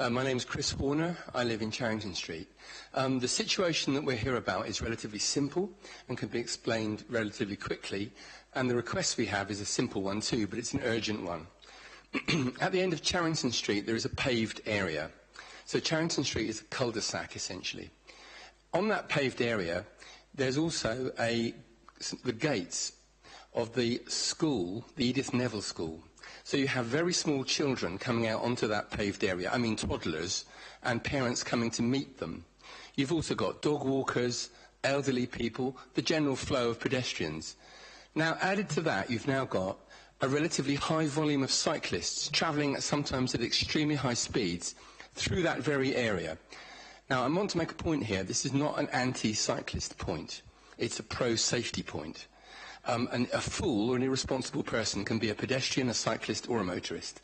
My name is Chris Horner. I live in Charrington Street. The situation that we're here about is relatively simple and can be explained relatively quickly, and the request we have is a simple one too, but it's an urgent one. At the end of Charrington Street, there is a paved area. So Charrington Street is a cul-de-sac, essentially. On that paved area, there's also the gates of the school, the Edith Neville School. So you have very small children coming out onto that paved area, I mean toddlers, and parents coming to meet them. You've also got dog walkers, elderly people, the general flow of pedestrians. Now, added to that, you've now got a relatively high volume of cyclists travelling sometimes at extremely high speeds through that very area. Now, I want to make a point here. This is not an anti-cyclist point. It's a pro-safety point. And a fool or an irresponsible person can be a pedestrian, a cyclist or a motorist.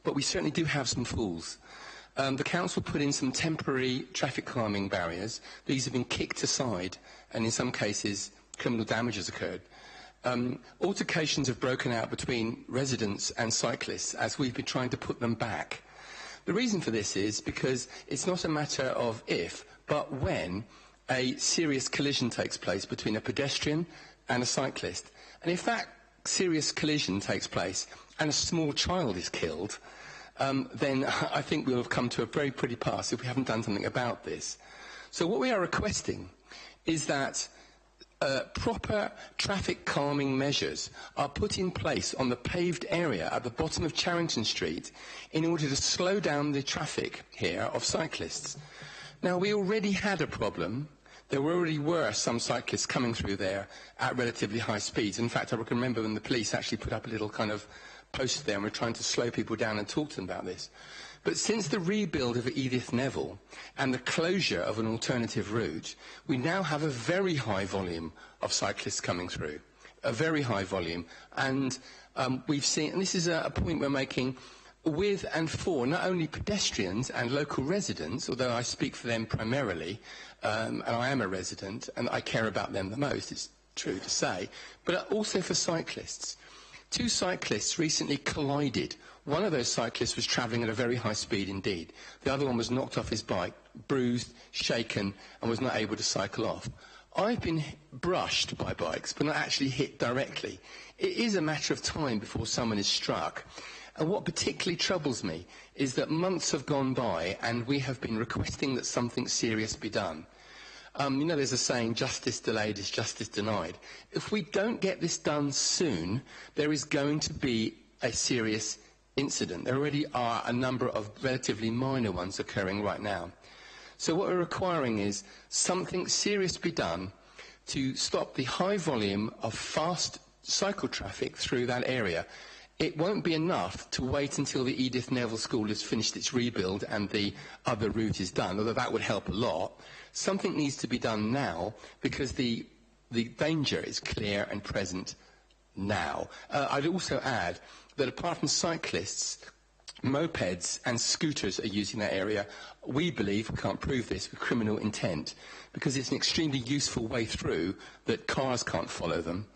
But we certainly do have some fools. The council put in some temporary traffic calming barriers. These have been kicked aside and in some cases criminal damage has occurred. Altercations have broken out between residents and cyclists as we've been trying to put them back. The reason for this is because it's not a matter of if, but when a serious collision takes place between a pedestrian and a cyclist. And if that serious collision takes place and a small child is killed, then I think we'll have come to a very pretty pass if we haven't done something about this. So what we are requesting is that proper traffic calming measures are put in place on the paved area at the bottom of Charrington Street in order to slow down the traffic here of cyclists. Now, we already had a problem. There already were some cyclists coming through there at relatively high speeds. In fact, I can remember when the police actually put up a little kind of post there and were trying to slow people down and talk to them about this. But since the rebuild of Edith Neville and the closure of an alternative route, we now have a very high volume of cyclists coming through, a very high volume. And we've seen, and this is a point we're making, with and for not only pedestrians and local residents, although I speak for them primarily, and I am a resident and I care about them the most, it's true to say, but also for cyclists. Two cyclists recently collided. One of those cyclists was travelling at a very high speed indeed. The other one was knocked off his bike, bruised, shaken, and was not able to cycle off. I've been brushed by bikes, but not actually hit directly. It is a matter of time before someone is struck. And what particularly troubles me is that months have gone by and we have been requesting that something serious be done. You know, there's a saying, justice delayed is justice denied. If we don't get this done soon, there is going to be a serious incident. There already are a number of relatively minor ones occurring right now. So what we're requiring is something serious be done to stop the high volume of fast cycle traffic through that area. It won't be enough to wait until the Edith Neville School has finished its rebuild and the other route is done, although that would help a lot. Something needs to be done now because the danger is clear and present now. I'd also add that apart from cyclists, mopeds and scooters are using that area, we believe, we can't prove this, with criminal intent, because it's an extremely useful way through that cars can't follow them.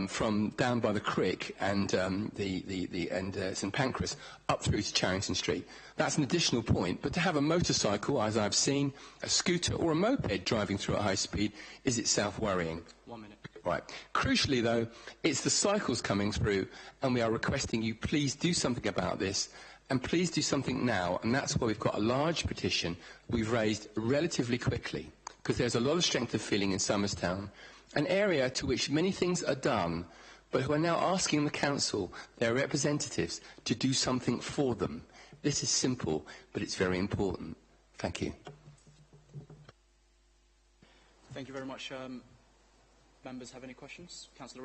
From down by the Crick and St Pancras up through to Charrington Street. That's an additional point, but to have a motorcycle, as I've seen, a scooter or a moped driving through at high speed is itself worrying. 1 minute. Right. Crucially, though, it's the cycles coming through, and we are requesting you please do something about this, and please do something now, and that's why we've got a large petition we've raised relatively quickly, because there's a lot of strength of feeling in Somerstown, an area to which many things are done, but who are now asking the council, their representatives, to do something for them. This is simple, but it's very important. Thank you. Thank you very much. Members have any questions? Councillor